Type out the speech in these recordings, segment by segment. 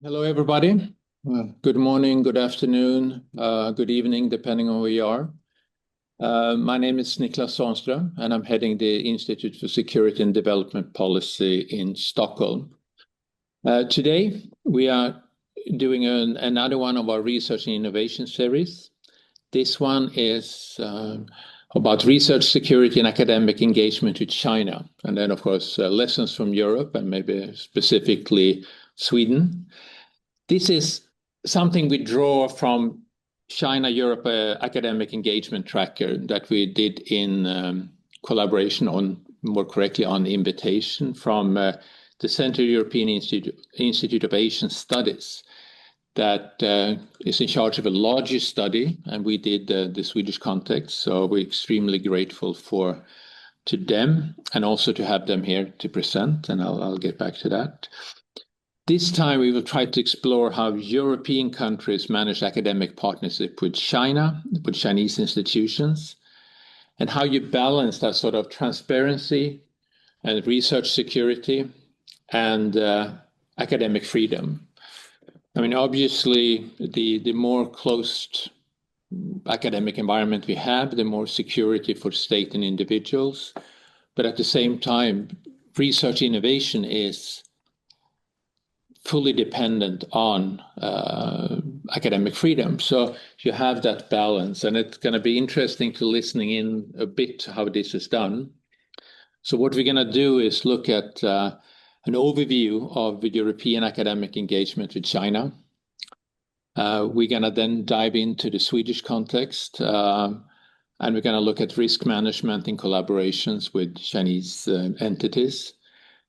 Hello, everybody. Good morning, good afternoon, good evening, depending on where you are. My name is Niklas Svanström, and I'm heading the Institute for Security and Development Policy in Stockholm. Today, we are doing another one of our research and innovation series. This one is about research security and academic engagement with China, and then, of course, lessons from Europe and maybe specifically Sweden. This is something we draw from China-Europe academic engagement tracker that we did in collaboration on, more correctly, on invitation from the Central European Institute of Asian Studies that is in charge of a larger study, and we did the Swedish context. So we're extremely grateful to them and also to have them here to present, and I'll get back to that. This time we will try to explore how European countries manage academic partnership with China, with Chinese institutions, and how you balance that sort of transparency and research security and academic freedom. I mean, obviously, the more closed academic environment we have, the more security for state and individuals. But at the same time, research innovation is fully dependent on academic freedom. So you have that balance, and it's going to be interesting to listening in a bit how this is done. So what we're going to do is look at an overview of the European academic engagement with China. We're going to then dive into the Swedish context, and we're going to look at risk management in collaborations with Chinese entities.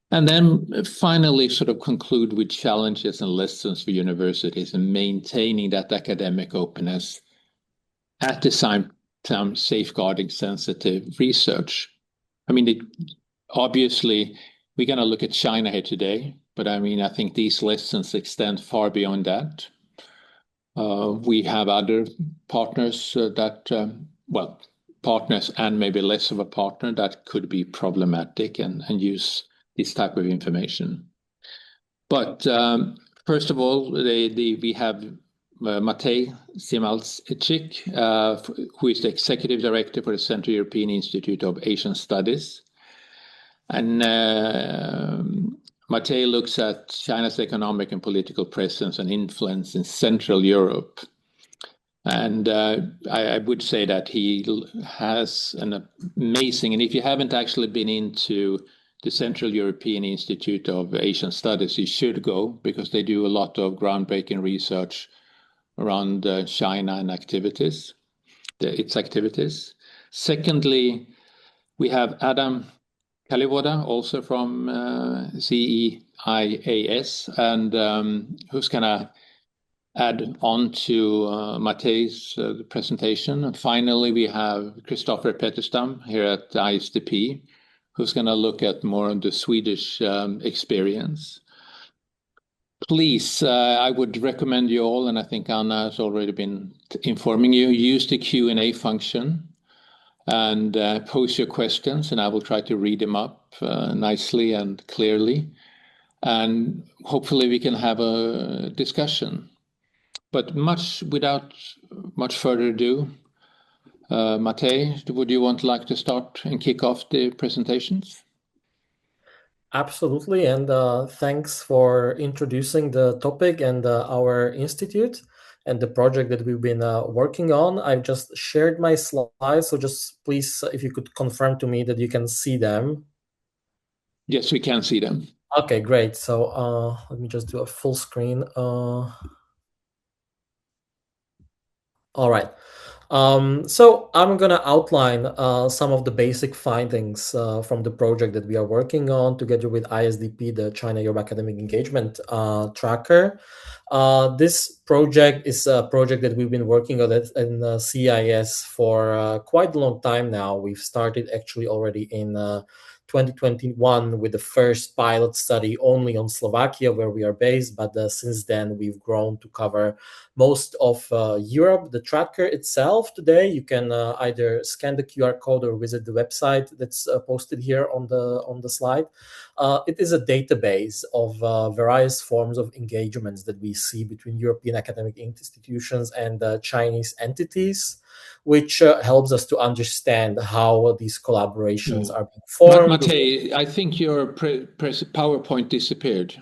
And then finally sort of conclude with challenges and lessons for universities in maintaining that academic openness at the same time safeguarding sensitive research. I mean, obviously, we're going to look at China here today, but I mean, I think these lessons extend far beyond that. We have other partners partners and maybe less of a partner that could be problematic and use this type of information. But first of all, we have Matej Simalczyk, who is the Executive Director for the Central European Institute of Asian Studies. And Matej looks at China's economic and political presence and influence in Central Europe. And I would say that he has an amazing, and if you haven't actually been into the Central European Institute of Asian Studies, you should go, because they do a lot of groundbreaking research around China and its activities. Secondly, we have Adam Kalivoda, also from CEIAS, and who's going to add on to Matej's presentation. And finally, we have Christopher Petterstam here at ISDP, who's going to look at more on the Swedish experience. Please, I would recommend you all, and I think Anna has already been informing you, use the Q&A function and post your questions, and I will try to read them up nicely and clearly. And hopefully we can have a discussion. But without much further ado, Matej, would you like to start and kick off the presentations? Absolutely, and thanks for introducing the topic and our institute and the project that we've been working on. I've just shared my slides, so just please, if you could confirm to me that you can see them. Yes, we can see them. Okay, great. So let me just do a full screen. All right. So I'm going to outline some of the basic findings from the project that we are working on together with ISDP, the China-Europe Academic Engagement Tracker. This project is a project that we've been working on in CEIAS for quite a long time now. We've started actually already in 2021 with the first pilot study only on Slovakia, where we are based, but since then we've grown to cover most of Europe. The tracker itself today, you can either scan the QR code or visit the website that's posted here on the slide. It is a database of various forms of engagements that we see between European academic institutions and Chinese entities, which helps us to understand how these collaborations are being formed. Matej, I think your PowerPoint disappeared.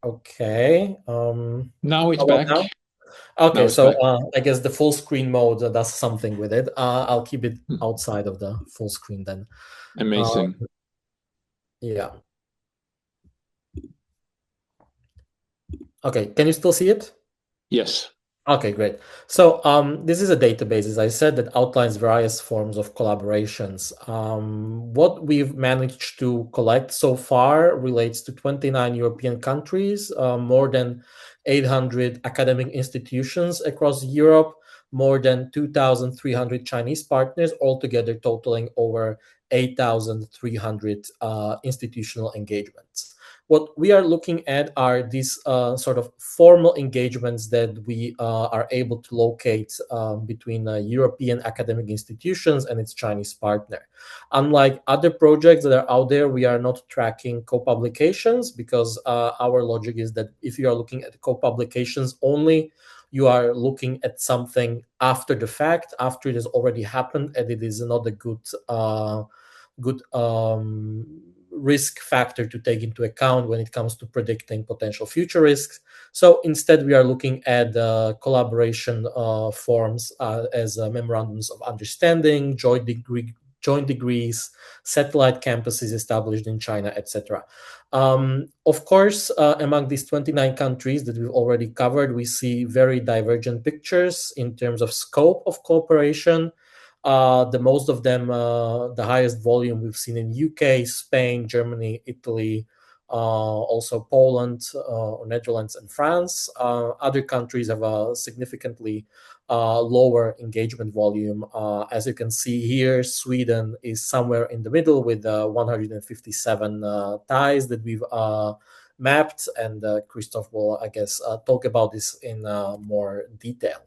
Okay. Now it's back. Now? Okay, so I guess the full screen mode does something with it. I'll keep it outside of the full screen then. Amazing. Yeah. Okay, can you still see it? Yes. Okay, great. So this is a database, as I said, that outlines various forms of collaborations. What we've managed to collect so far relates to 29 European countries, more than 800 academic institutions across Europe, more than 2,300 Chinese partners, altogether totaling over 8,300 institutional engagements. What we are looking at are these sort of formal engagements that we are able to locate between European academic institutions and its Chinese partner. Unlike other projects that are out there, we are not tracking co-publications because our logic is that if you are looking at co-publications only, you are looking at something after the fact, after it has already happened, and it is not a good risk factor to take into account when it comes to predicting potential future risks. So instead, we are looking at collaboration forms as memorandums of understanding, joint degrees, satellite campuses established in China, etc. Of course, among these 29 countries that we've already covered, we see very divergent pictures in terms of scope of cooperation. The most of them, the highest volume we've seen in UK, Spain, Germany, Italy, also Poland, Netherlands, and France. Other countries have a significantly lower engagement volume. As you can see here, Sweden is somewhere in the middle with 157 ties that we've mapped, and Christoph will, I guess, talk about this in more detail.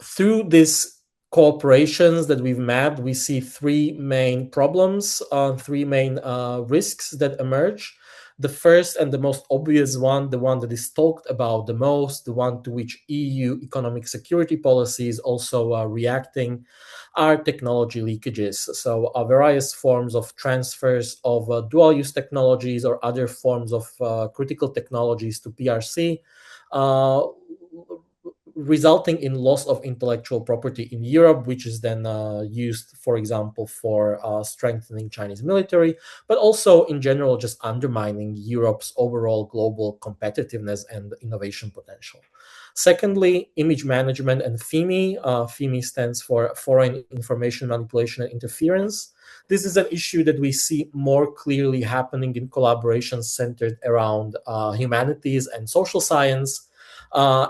Through this cooperations that we've mapped, we see three main problems, three main risks that emerge. The first and the most obvious one, the one that is talked about the most, the one to which EU economic security policy is also reacting, are technology leakages. So various forms of transfers of dual-use technologies or other forms of critical technologies to PRC, resulting in loss of intellectual property in Europe, which is then used, for example, for strengthening Chinese military, but also in general just undermining Europe's overall global competitiveness and innovation potential. Secondly, image management and FIMI. FIMI stands for Foreign Information Manipulation and Interference. This is an issue that we see more clearly happening in collaborations centered around humanities and social science,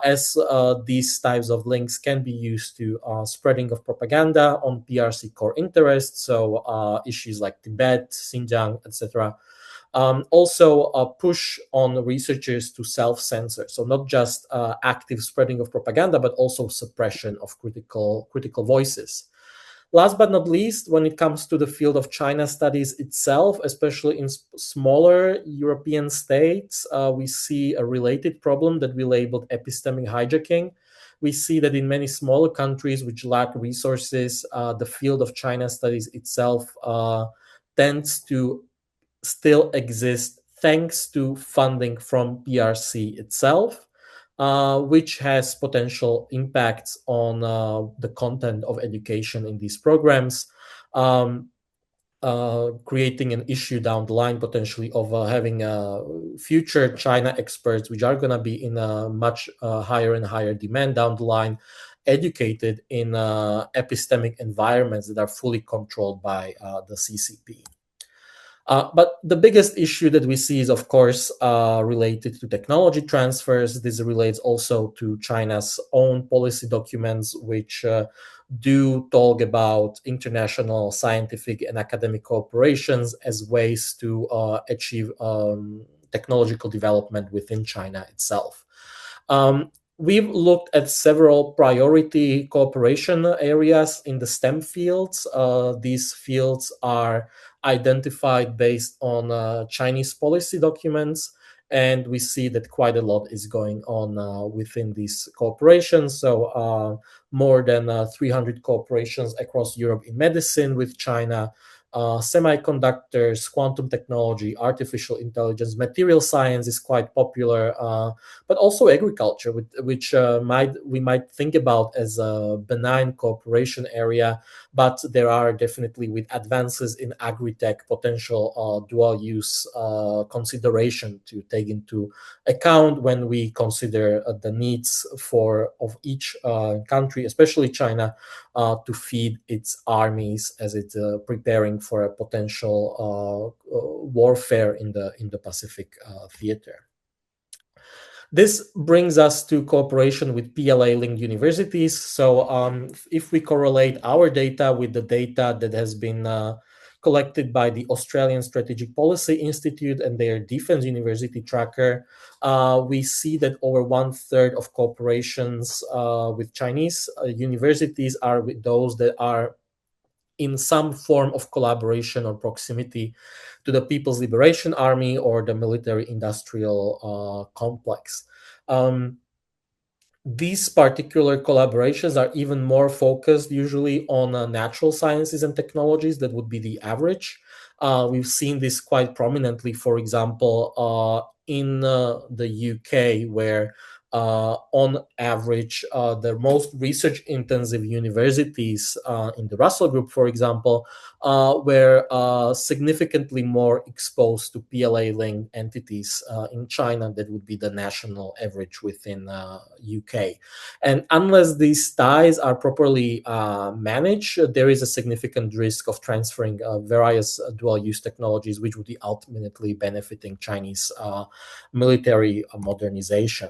as these types of links can be used to spreading of propaganda on PRC core interests, so issues like Tibet, Xinjiang, etc. Also a push on researchers to self-censor, so not just active spreading of propaganda, but also suppression of critical voices. Last but not least, when it comes to the field of China studies itself, especially in smaller European states, we see a related problem that we labeled epistemic hijacking. We see that in many smaller countries which lack resources, the field of China studies itself tends to still exist thanks to funding from PRC itself, which has potential impacts on the content of education in these programs, creating an issue down the line potentially of having future China experts, which are going to be in a much higher and higher demand down the line, educated in epistemic environments that are fully controlled by the CCP. But the biggest issue that we see is, of course, related to technology transfers. This relates also to China's own policy documents, which do talk about international scientific and academic cooperations as ways to achieve technological development within China itself. We've looked at several priority cooperation areas in the STEM fields. These fields are identified based on Chinese policy documents, and we see that quite a lot is going on within these corporations. So more than 300 corporations across Europe in medicine with China, semiconductors, quantum technology, artificial intelligence, material science is quite popular, but also agriculture, which we might think about as a benign cooperation area, but there are definitely, with advances in agri-tech, potential dual use consideration to take into account when we consider the needs of each country, especially China, to feed its armies as it's preparing for a potential warfare in the Pacific theater. This brings us to cooperation with PLA-linked universities. So if we correlate our data with the data that has been collected by the Australian Strategic Policy Institute and their Defense University Tracker, we see that over 1/3 of cooperations with Chinese universities are with those that are in some form of collaboration or proximity to the People's Liberation Army or the military-industrial complex. These particular collaborations are even more focused usually on natural sciences and technologies. That would be the average. We've seen this quite prominently, for example, in the UK, where on average, the most research-intensive universities in the Russell Group, for example, were significantly more exposed to PLA-linked entities in China. That would be the national average within UK. And unless these ties are properly managed, there is a significant risk of transferring various dual-use technologies, which would be ultimately benefiting Chinese military modernization.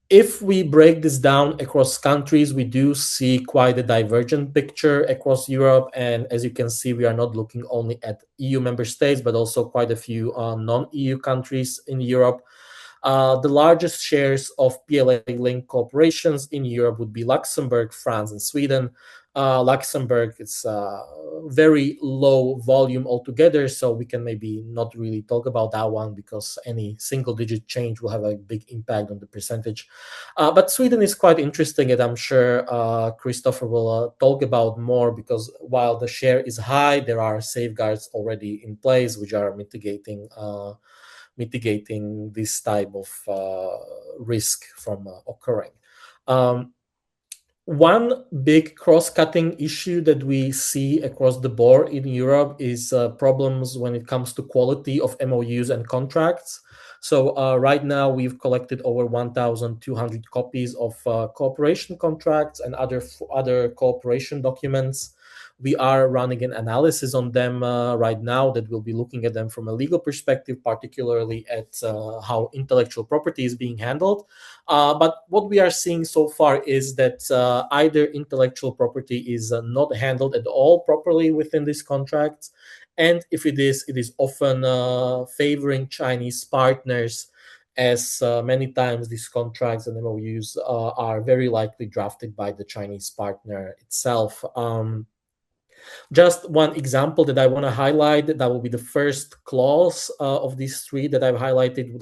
If we break this down across countries, we do see quite a divergent picture across Europe. And as you can see, we are not looking only at EU member states, but also quite a few non-EU countries in Europe. The largest shares of PLA-linked corporations in Europe would be Luxembourg, France, and Sweden. Luxembourg, it's very low volume altogether, so we can maybe not really talk about that one because any single-digit change will have a big impact on the percentage. But Sweden is quite interesting, and I'm sure Christopher will talk about more, because while the share is high, there are safeguards already in place which are mitigating this type of risk from occurring. One big cross-cutting issue that we see across the board in Europe is problems when it comes to quality of MOUs and contracts. So right now we've collected over 1,200 copies of cooperation contracts and other cooperation documents. We are running an analysis on them right now that will be looking at them from a legal perspective, particularly at how intellectual property is being handled. But what we are seeing so far is that either intellectual property is not handled at all properly within these contracts. And if it is often favoring Chinese partners, as many times these contracts and MOUs are very likely drafted by the Chinese partner itself. Just one example that I want to highlight, that will be the first clause of these three that I've highlighted.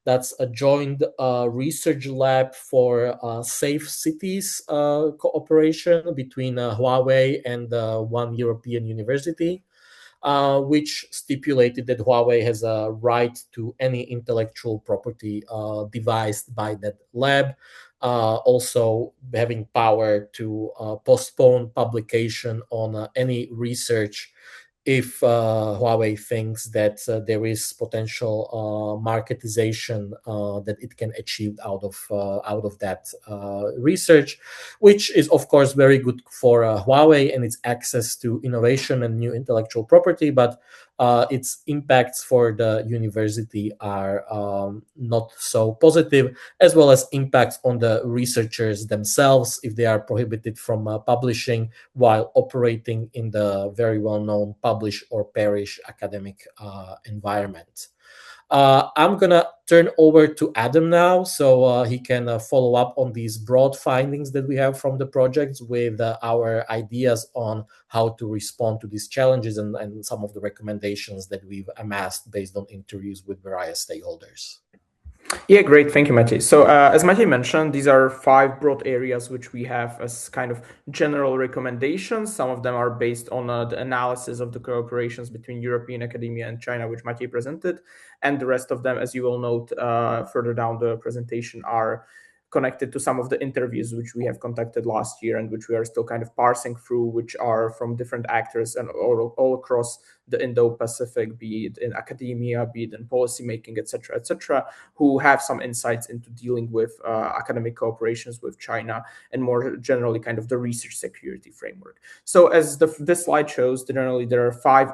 That's a joint research lab for safe cities cooperation between Huawei and one European university, which stipulated that Huawei has a right to any intellectual property devised by that lab, also having power to postpone publication on any research if Huawei thinks that there is potential marketization that it can achieve out of that research, which is of course very good for Huawei and its access to innovation and new intellectual property, but its impacts for the university are not so positive, as well as impacts on the researchers themselves if they are prohibited from publishing while operating in the very well-known publish or perish academic environment. I'm gonna turn over to Adam now, so he can follow up on these broad findings that we have from the projects with our ideas on how to respond to these challenges and some of the recommendations that we've amassed based on interviews with various stakeholders. Yeah, great. Thank you, Matej. So as Matej mentioned, these are 5 broad areas which we have as kind of general recommendations. Some of them are based on the analysis of the cooperations between European academia and China, which Matej presented. And the rest of them, as you will note further down the presentation, are connected to some of the interviews which we have conducted last year and which we are still kind of parsing through, which are from different actors and all across the Indo-Pacific, be it in academia, be it in policymaking, etc., who have some insights into dealing with academic cooperations with China and more generally kind of the research security framework. So as this slide shows, generally there are 5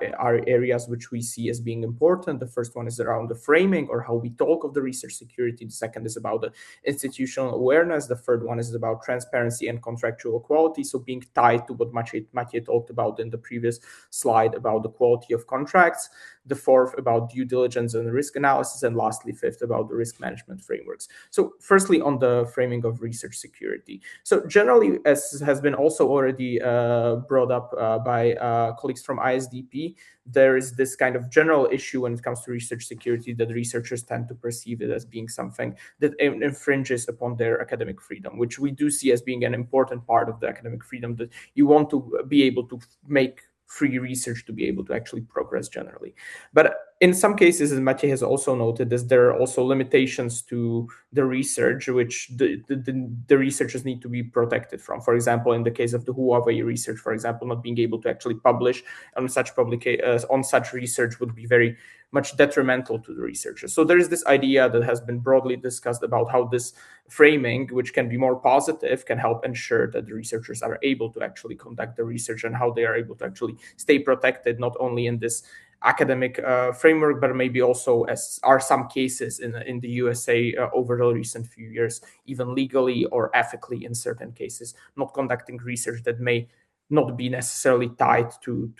areas which we see as being important. The first one is around the framing or how we talk of the research security. The second is about the institutional awareness. The third one is about transparency and contractual quality. So being tied to what Matej talked about in the previous slide about the quality of contracts. The fourth about due diligence and risk analysis. And lastly, fifth about the risk management frameworks. So firstly, on the framing of research security. So generally, as has been also already brought up by colleagues from ISDP, there is this kind of general issue when it comes to research security that researchers tend to perceive it as being something that infringes upon their academic freedom, which we do see as being an important part of the academic freedom, that you want to be able to make free research to be able to actually progress generally. But in some cases, as Matej has also noted, there are also limitations to the research which the researchers need to be protected from. For example, in the case of the Huawei research, for example, not being able to actually publish on such research would be very much detrimental to the researchers. So there is this idea that has been broadly discussed about how this framing, which can be more positive, can help ensure that the researchers are able to actually conduct the research and how they are able to actually stay protected, not only in this academic framework, but maybe also, as are some cases in the USA over the recent few years, even legally or ethically in certain cases, not conducting research that may not be necessarily tied to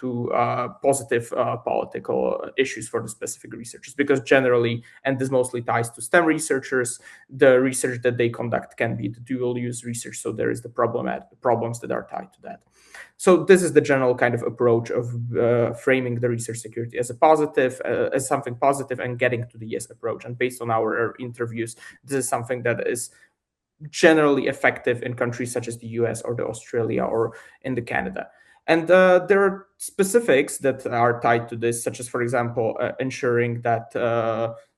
positive political issues for the specific researchers, because generally, and this mostly ties to STEM researchers, the research that they conduct can be the dual use research, so there is the problems that are tied to that. So this is the general kind of approach of framing the research security as a positive, as something positive, and getting to the yes approach. And based on our interviews, this is something that is generally effective in countries such as the US or the Australia or in the Canada. And there are specifics that are tied to this, such as, for example, ensuring that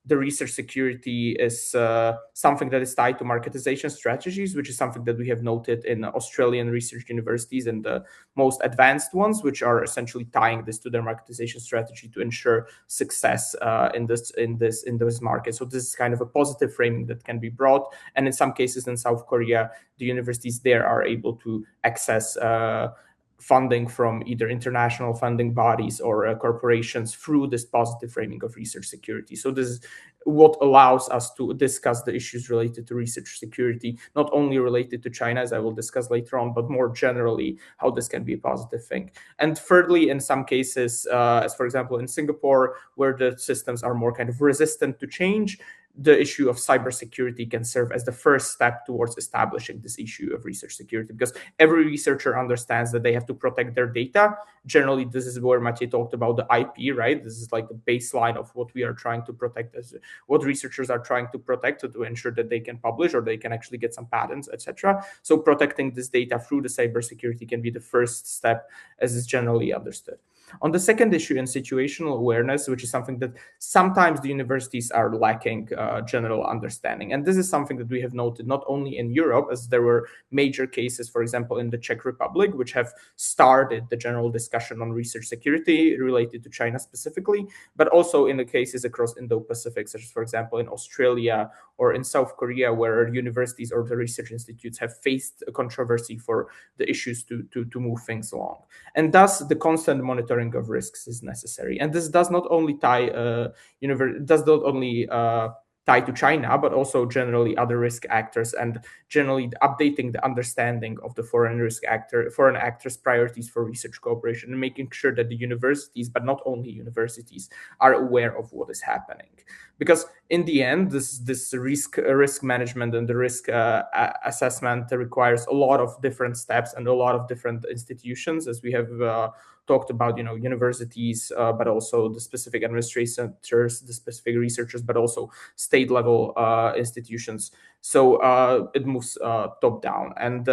the research security is something that is tied to marketization strategies, which is something that we have noted in Australian research universities and the most advanced ones, which are essentially tying this to their marketization strategy to ensure success in this market. So this is kind of a positive framing that can be brought. And in some cases in South Korea, the universities there are able to access funding from either international funding bodies or corporations through this positive framing of research security. So this is what allows us to discuss the issues related to research security, not only related to China, as I will discuss later on, but more generally, how this can be a positive thing. And thirdly, in some cases, as for example, in Singapore, where the systems are more kind of resistant to change, the issue of cybersecurity can serve as the first step towards establishing this issue of research security, because every researcher understands that they have to protect their data. Generally, this is where Matej talked about the IP, right? This is like the baseline of what we are trying to protect, as what researchers are trying to protect to ensure that they can publish or they can actually get some patents, etc. So protecting this data through the cybersecurity can be the first step, as is generally understood. On the second issue in situational awareness, which is something that sometimes the universities are lacking general understanding. And this is something that we have noted not only in Europe, as there were major cases, for example, in the Czech Republic, which have started the general discussion on research security related to China specifically, but also in the cases across Indo-Pacific, such as, for example, in Australia or in South Korea, where universities or the research institutes have faced a controversy for the issues to move things along. And thus, the constant monitoring of risks is necessary. And this does not only tie to China, but also generally other risk actors, and generally updating the understanding of the foreign actors' priorities for research cooperation, and making sure that the universities, but not only universities, are aware of what is happening. Because in the end, this risk management and the risk assessment requires a lot of different steps and a lot of different institutions, as we have talked about, universities, but also the specific administrators, the specific researchers, but also state level institutions. So it moves top down. And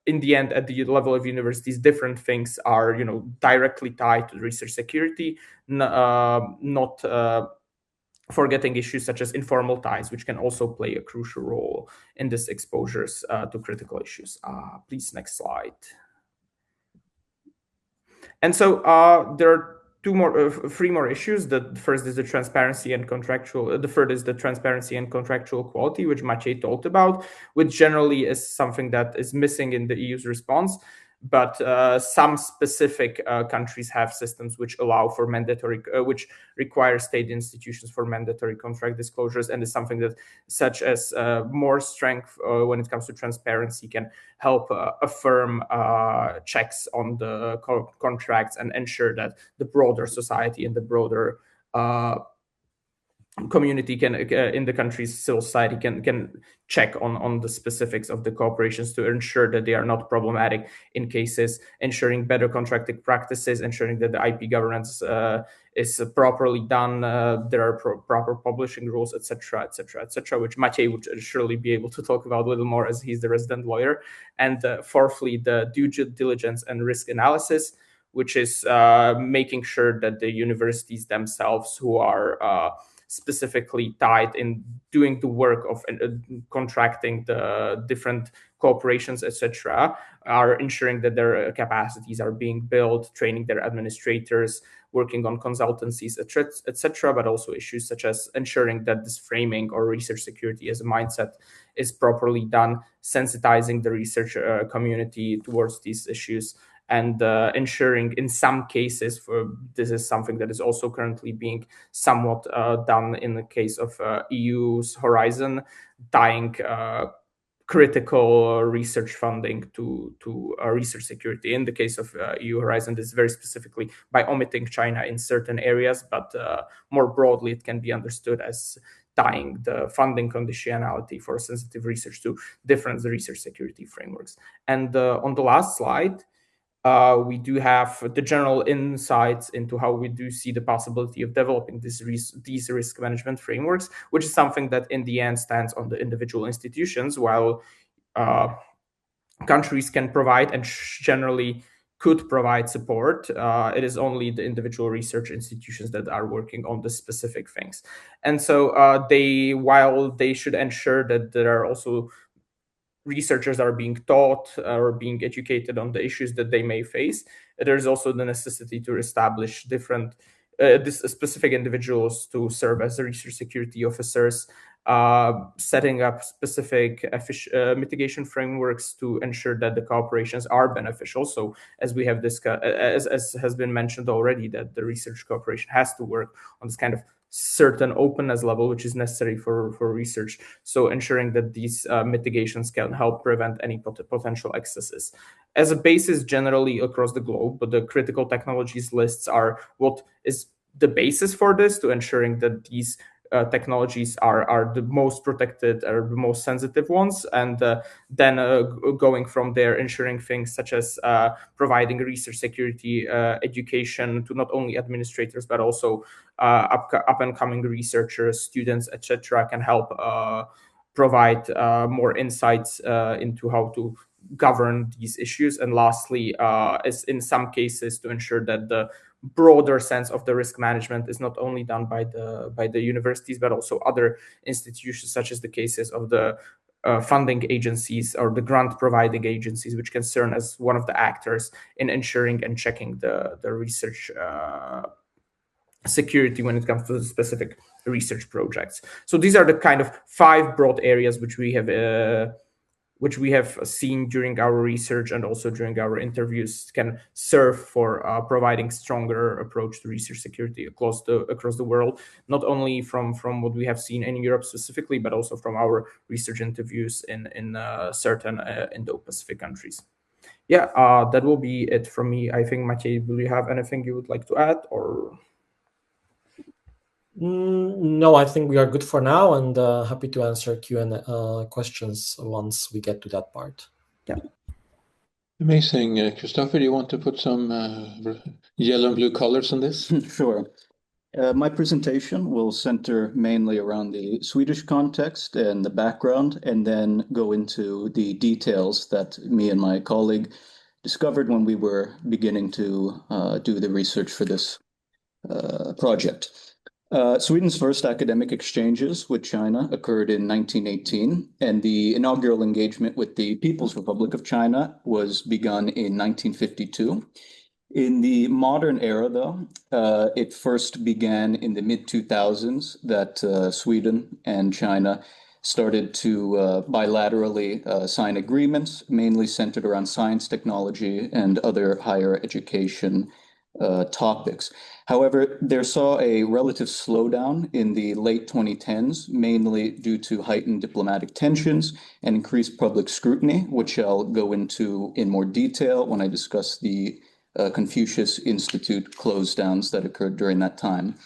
in the end, at the level of universities, different things are, directly tied to research security, not forgetting issues such as informal ties, which can also play a crucial role in this exposures to critical issues. Please, next slide. And so there are three more issues. The first is the transparency and contractual. The third is the transparency and contractual quality, which Maciej talked about, which generally is something that is missing in the EU's response. But some specific countries have systems which allow for which require state institutions for mandatory contract disclosures, and is something that, such as more strength when it comes to transparency, can help affirm checks on the contracts and ensure that the broader society and the broader community can in the country's civil society can check on the specifics of the cooperations to ensure that they are not problematic in cases, ensuring better contracting practices, ensuring that the IP governance is properly done, there are proper publishing rules, etc., which Maciej would surely be able to talk about a little more, as he's the resident lawyer. And fourthly, the due diligence and risk analysis, which is making sure that the universities themselves, who are specifically tied in doing the work of contracting the different corporations, etc., are ensuring that their capacities are being built, training their administrators, working on consultancies, etc., but also issues such as ensuring that this framing or research security as a mindset is properly done, sensitizing the research community towards these issues, and ensuring in some cases, this is something that is also currently being somewhat done in the case of EU's Horizon, tying critical research funding to research security. In the case of EU Horizon, this is very specifically by omitting China in certain areas, but more broadly, it can be understood as tying the funding conditionality for sensitive research to different research security frameworks. And on the last slide, we do have the general insights into how we do see the possibility of developing these risk management frameworks, which is something that in the end stands on the individual institutions, while countries can provide and generally could provide support. It is only the individual research institutions that are working on the specific things. And so while they should ensure that there are also researchers are being taught or being educated on the issues that they may face, there's also the necessity to establish different specific individuals to serve as research security officers, setting up specific mitigation frameworks to ensure that the cooperations are beneficial. So as we have discussed, as has been mentioned already, that the research cooperation has to work on this kind of certain openness level, which is necessary for research. So ensuring that these mitigations can help prevent any potential excesses. As a basis generally across the globe, but the critical technologies lists are what is the basis for this, to ensuring that these technologies are the most protected or the most sensitive ones, and then going from there, ensuring things such as providing research security education to not only administrators but also up and coming researchers, students, etc., can help provide more insights into how to govern these issues. And lastly, is in some cases to ensure that the broader sense of the risk management is not only done by the universities, but also other institutions, such as the cases of the funding agencies or the grant providing agencies, which can serve as one of the actors in ensuring and checking the research security when it comes to specific research projects. So these are the kind of 5 broad areas which we have seen during our research and also during our interviews can serve for providing stronger approach to research security across the world, not only from what we have seen in Europe specifically, but also from our research interviews in certain Indo-Pacific countries. Yeah, that will be it from me. I think, Maciej, will you have anything you would like to add, or? No, I think we are good for now, and happy to answer Q&A questions once we get to that part. Yeah. Amazing. Christopher, do you want to put some yellow and blue colors on this? Sure. My presentation will center mainly around the Swedish context and the background, and then go into the details that me and my colleague discovered when we were beginning to do the research for this project. Sweden's first academic exchanges with China occurred in 1918, and the inaugural engagement with the People's Republic of China was begun in 1952. In the modern era, though, it first began in the mid-2000s that Sweden and China started to bilaterally sign agreements, mainly centered around science, technology, and other higher education topics. However, there saw a relative slowdown in the late 2010s, mainly due to heightened diplomatic tensions and increased public scrutiny, which I'll go into in more detail when I discuss the Confucius Institute close downs that occurred during that time.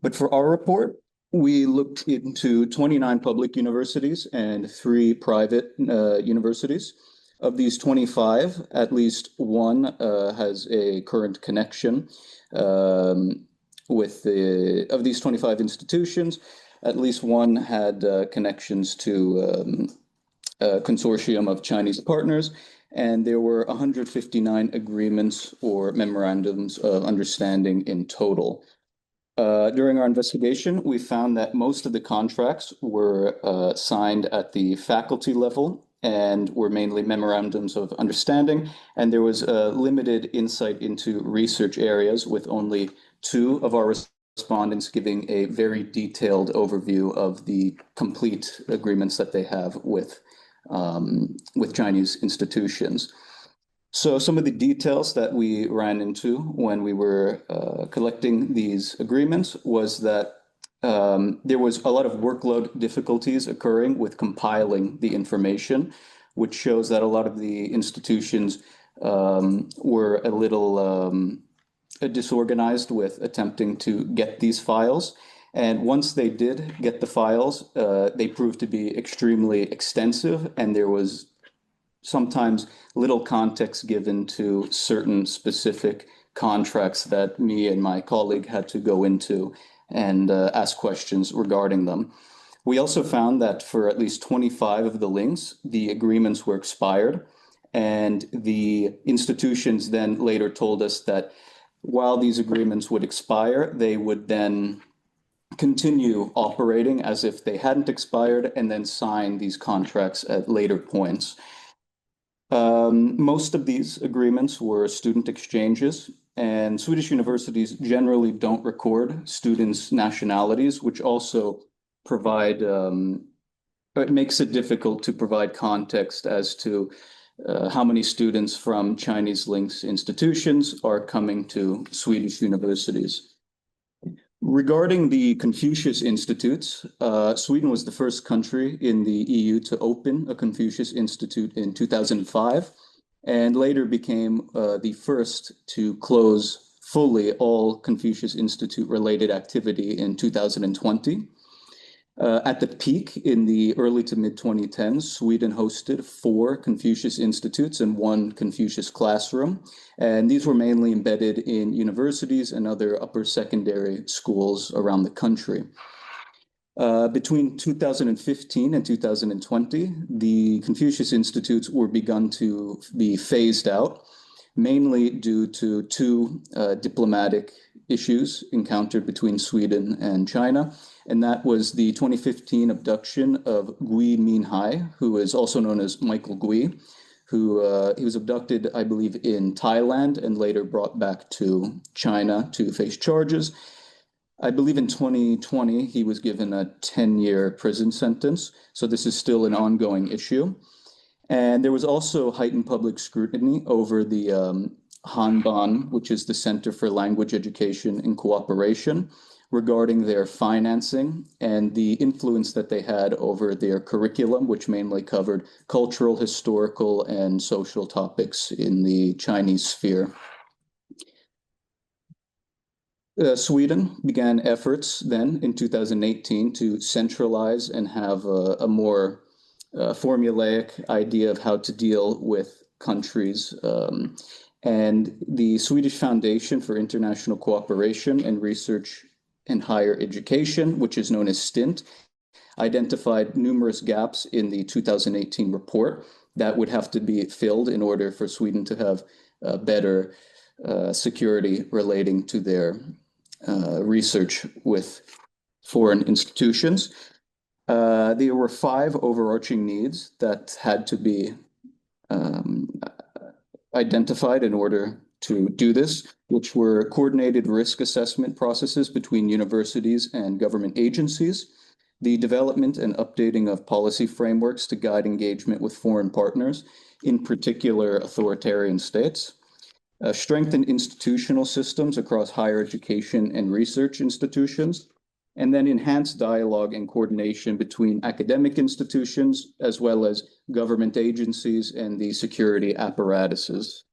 But for our report, we looked into 29 public universities and 3 private universities. Of these 25, at least one has a current connection with of these 25 institutions, at least one had connections to a consortium of Chinese partners, and there were 159 agreements or memorandums of understanding in total. During our investigation, we found that most of the contracts were signed at the faculty level and were mainly memorandums of understanding, and there was a limited insight into research areas, with only 2 of our respondents giving a very detailed overview of the complete agreements that they have with Chinese institutions. So some of the details that we ran into when we were collecting these agreements was that there was a lot of workload difficulties occurring with compiling the information, which shows that a lot of the institutions were a little disorganized with attempting to get these files. And once they did get the files, they proved to be extremely extensive, and there was sometimes little context given to certain specific contracts that me and my colleague had to go into and ask questions regarding them. We also found that for at least 25 of the links, the agreements were expired, and the institutions then later told us that while these agreements would expire, they would then continue operating as if they hadn't expired and then sign these contracts at later points. Most of these agreements were student exchanges, and Swedish universities generally don't record students' nationalities, which also provide, it makes it difficult to provide context as to how many students from Chinese links institutions are coming to Swedish universities. Regarding the Confucius Institutes, Sweden was the first country in the EU to open a Confucius Institute in 2005, and later became the first to close fully all Confucius Institute-related activity in 2020. At the peak in the early to mid-2010s, Sweden hosted 4 Confucius Institutes and 1 Confucius classroom, and these were mainly embedded in universities and other upper secondary schools around the country. Between 2015 and 2020, the Confucius Institutes were begun to be phased out, mainly due to two diplomatic issues encountered between Sweden and China. And that was the 2015 abduction of Gui Minhai, who is also known as Michael Gui, who he was abducted, I believe, in Thailand and later brought back to China to face charges. I believe in 2020, he was given a 10-year prison sentence. So this is still an ongoing issue. And there was also heightened public scrutiny over the Hanban, which is the Center for Language Education and Cooperation, regarding their financing and the influence that they had over their curriculum, which mainly covered cultural, historical, and social topics in the Chinese sphere. Sweden began efforts then in 2018 to centralize and have a more formulaic idea of how to deal with countries. And the Swedish Foundation for International Cooperation and Research and Higher Education, which is known as STINT, identified numerous gaps in the 2018 report that would have to be filled in order for Sweden to have better security relating to their research with foreign institutions. There were 5 overarching needs that had to be identified in order to do this, which were coordinated risk assessment processes between universities and government agencies, the development and updating of policy frameworks to guide engagement with foreign partners, in particular authoritarian states, strengthen institutional systems across higher education and research institutions, and then enhance dialogue and coordination between academic institutions as well as government agencies and the security apparatuses.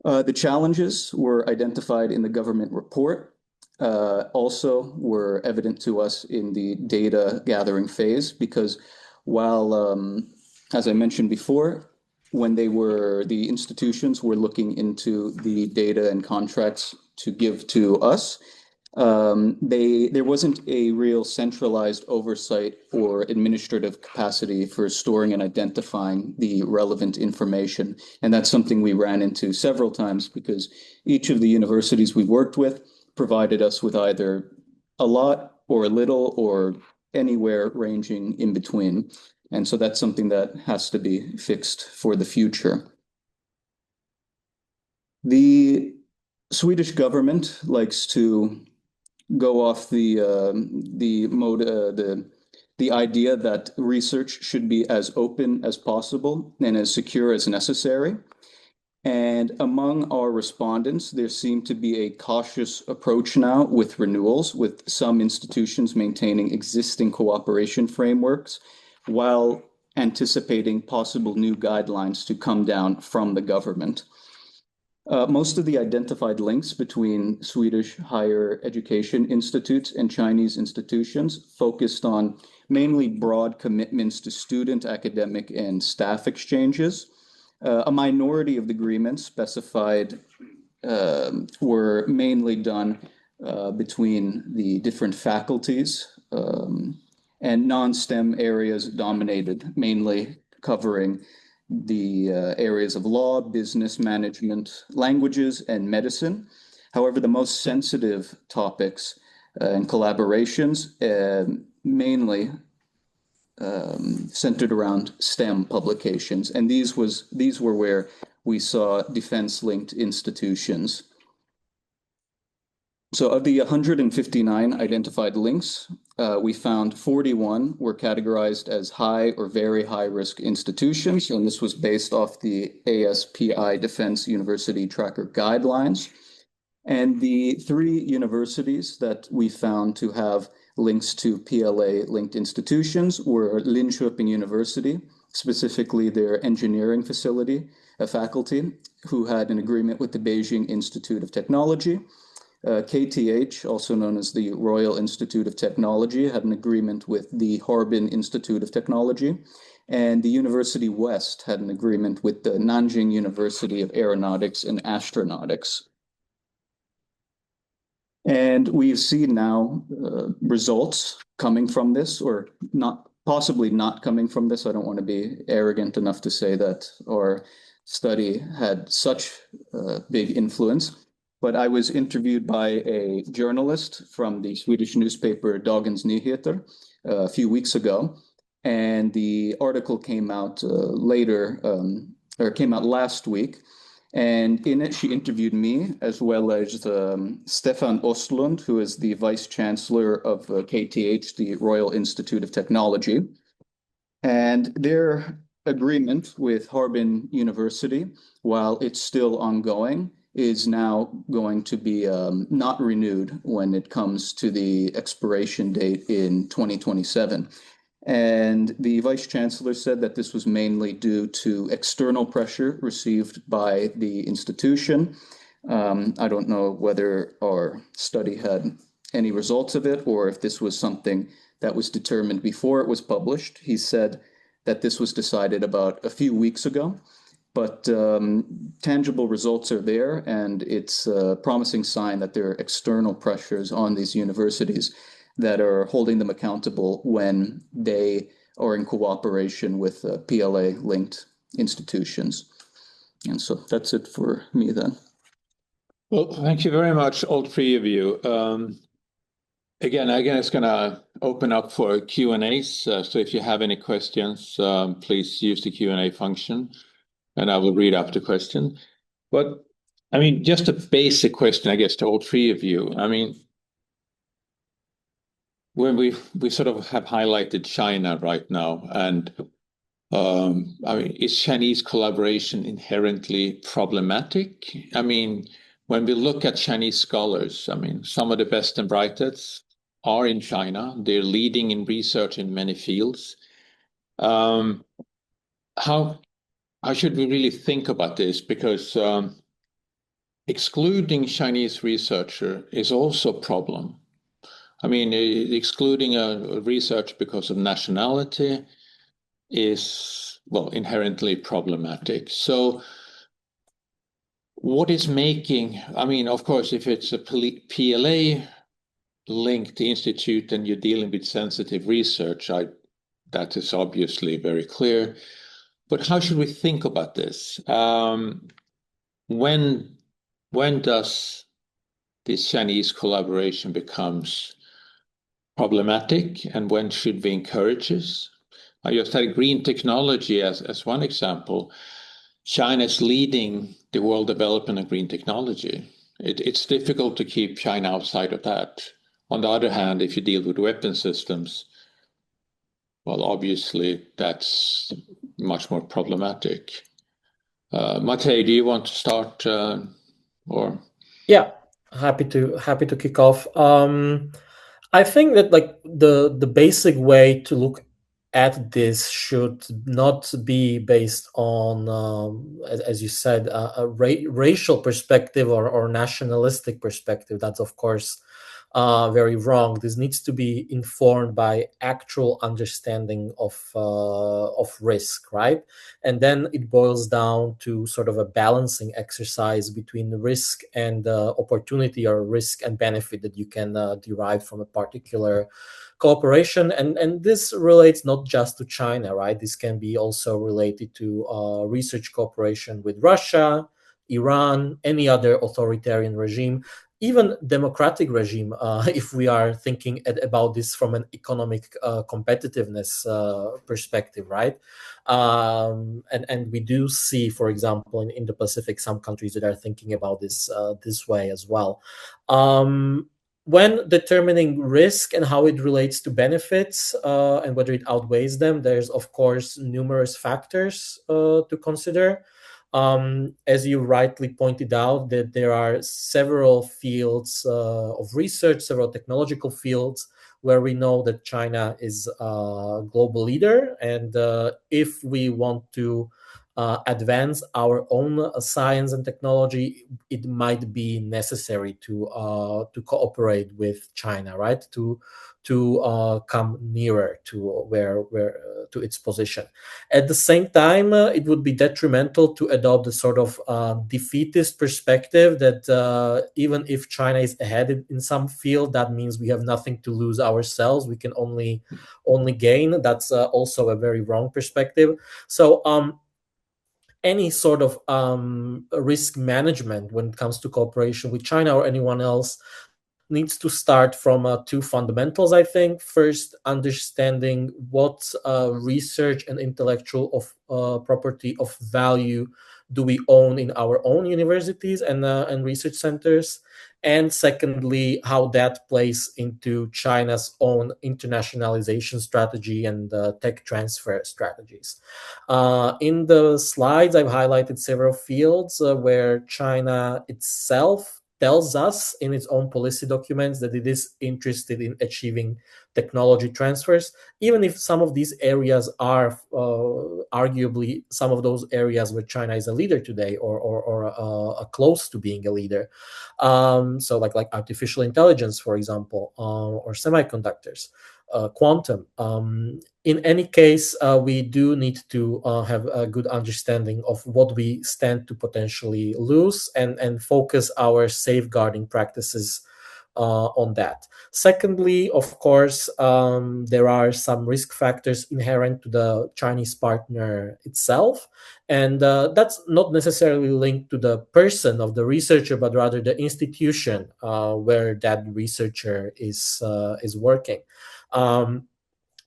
The challenges were identified in the government report, also were evident to us in the data gathering phase, because while, as I mentioned before, when the institutions were looking into the data and contracts to give to us, there wasn't a real centralized oversight or administrative capacity for storing and identifying the relevant information. And that's something we ran into several times, because each of the universities we worked with provided us with either a lot or a little or anywhere ranging in between. And so that's something that has to be fixed for the future. The Swedish government likes to go off the idea that research should be as open as possible and as secure as necessary. And among our respondents, there seemed to be a cautious approach now with renewals, with some institutions maintaining existing cooperation frameworks while anticipating possible new guidelines to come down from the government. Most of the identified links between Swedish higher education institutes and Chinese institutions focused on mainly broad commitments to student, academic, and staff exchanges. A minority of the agreements specified were mainly done between the different faculties, and non-STEM areas dominated, mainly covering the areas of law, business management, languages, and medicine. However, the most sensitive topics and collaborations mainly centered around STEM publications. And these were where we saw defense-linked institutions. So of the 159 identified links, we found 41 were categorized as high or very high risk institutions, and this was based off the ASPI Defense University Tracker Guidelines. And the 3 universities that we found to have links to PLA-linked institutions were Linköping University, specifically their engineering facility, a faculty who had an agreement with the Beijing Institute of Technology. KTH, also known as the Royal Institute of Technology, had an agreement with the Harbin Institute of Technology, and the University West had an agreement with the Nanjing University of Aeronautics and Astronautics. And we've seen now results coming from this, or not, possibly not coming from this. I don't want to be arrogant enough to say that our study had such big influence. But I was interviewed by a journalist from the Swedish newspaper Dagens Nyheter a few weeks ago, and the article came out came out last week. And in it, she interviewed me as well as Stefan Ostlund, who is the vice chancellor of KTH, the Royal Institute of Technology. And their agreement with Harbin University, while it's still ongoing, is now going to be not renewed when it comes to the expiration date in 2027. And the vice chancellor said that this was mainly due to external pressure received by the institution. I don't know whether our study had any results of it or if this was something that was determined before it was published. He said that this was decided about a few weeks ago, but tangible results are there, and it's a promising sign that there are external pressures on these universities that are holding them accountable when they are in cooperation with PLA-linked institutions. And so that's it for me then. Well, thank you very much, all three of you. Again, it's going to open up for Q&As. So if you have any questions, please use the Q&A function, and I will read up the question. But I mean, just a basic question, I guess, to all three of you. I mean, when we sort of have highlighted China right now, and I mean, is Chinese collaboration inherently problematic? I mean, when we look at Chinese scholars, I mean, some of the best and brightest are in China. They're leading in research in many fields. How should we really think about this? Because excluding Chinese researcher is also a problem. I mean, excluding a research because of nationality is, well, inherently problematic. So what is making, I mean, of course, if it's a PLA-linked institute and you're dealing with sensitive research, that is obviously very clear. But how should we think about this? When does this Chinese collaboration becomes problematic, and when should we encourage this? I just had green technology as one example. China is leading the world development of green technology. It's difficult to keep China outside of that. On the other hand, if you deal with weapon systems, well, obviously that's much more problematic. Matej, do you want to start or? Yeah, happy to kick off. I think that like the basic way to look at this should not be based on, as you said, a racial perspective or nationalistic perspective. That's of course very wrong. This needs to be informed by actual understanding of risk, right? And then it boils down to sort of a balancing exercise between the risk and opportunity, or risk and benefit that you can derive from a particular cooperation. And this relates not just to China, right? This can be also related to research cooperation with Russia, Iran, any other authoritarian regime, even democratic regime, if we are thinking about this from an economic competitiveness perspective, right? And we do see, for example, in the Pacific, some countries that are thinking about this this way as well. When determining risk and how it relates to benefits and whether it outweighs them, there's of course numerous factors to consider. As you rightly pointed out, that there are several fields of research, several technological fields where we know that China is a global leader. And if we want to advance our own science and technology, it might be necessary to cooperate with China, right? To come nearer to where to its position. At the same time, it would be detrimental to adopt a sort of defeatist perspective that even if China is ahead in some field, that means we have nothing to lose ourselves. We can only gain. That's also a very wrong perspective. So any sort of risk management when it comes to cooperation with China or anyone else needs to start from two fundamentals, I think. First, understanding what research and intellectual property of value do we own in our own universities and research centers. And secondly, how that plays into China's own internationalization strategy and tech transfer strategies. In the slides, I've highlighted several fields where China itself tells us in its own policy documents that it is interested in achieving technology transfers, even if some of these areas are arguably some of those areas where China is a leader today or close to being a leader. So like artificial intelligence, for example, or semiconductors, quantum. In any case, we do need to have a good understanding of what we stand to potentially lose and focus our safeguarding practices on that. Secondly, of course, there are some risk factors inherent to the Chinese partner itself. And that's not necessarily linked to the person of the researcher, but rather the institution where that researcher is working.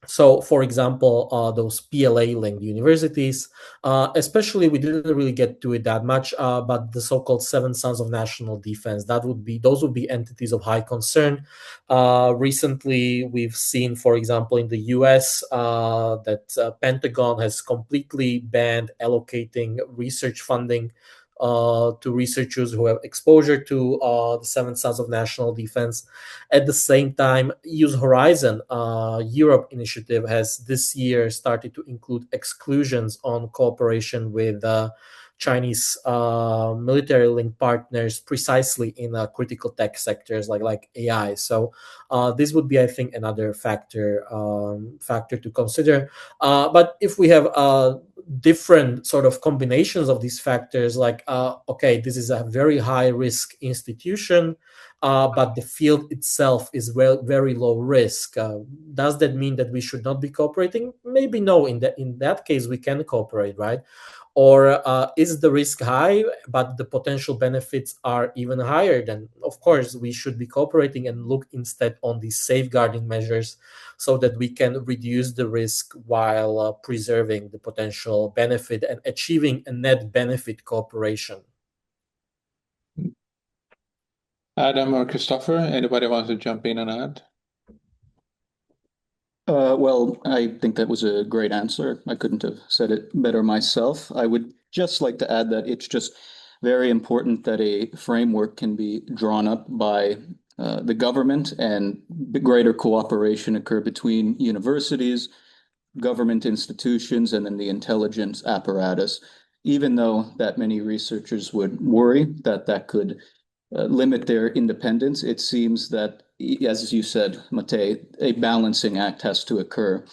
So, for example, those PLA-linked universities, especially we didn't really get to it that much, but the so-called Seven Sons of National Defense, those would be entities of high concern. Recently, we've seen, for example, in the US, that Pentagon has completely banned allocating research funding to researchers who have exposure to the Seven Sons of National Defense. At the same time, Use Horizon Europe initiative has this year started to include exclusions on cooperation with Chinese military-linked partners precisely in critical tech sectors like AI. So this would be, I think, another factor to consider. But if we have different sort of combinations of these factors, like okay, this is a very high-risk institution, but the field itself is very low risk. Does that mean that we should not be cooperating? Maybe no. In that case, we can cooperate, right? Or is the risk high, but the potential benefits are even higher? Then, of course, we should be cooperating and look instead on these safeguarding measures so that we can reduce the risk while preserving the potential benefit and achieving a net benefit cooperation. Adam or Christopher, anybody wants to jump in and add? Well, I think that was a great answer. I couldn't have said it better myself. I would just like to add that it's just very important that a framework can be drawn up by the government and the greater cooperation occur between universities, government institutions, and then the intelligence apparatus, even though that many researchers would worry that that could limit their independence. It seems that, as you said, Mate, a balancing act has to occur.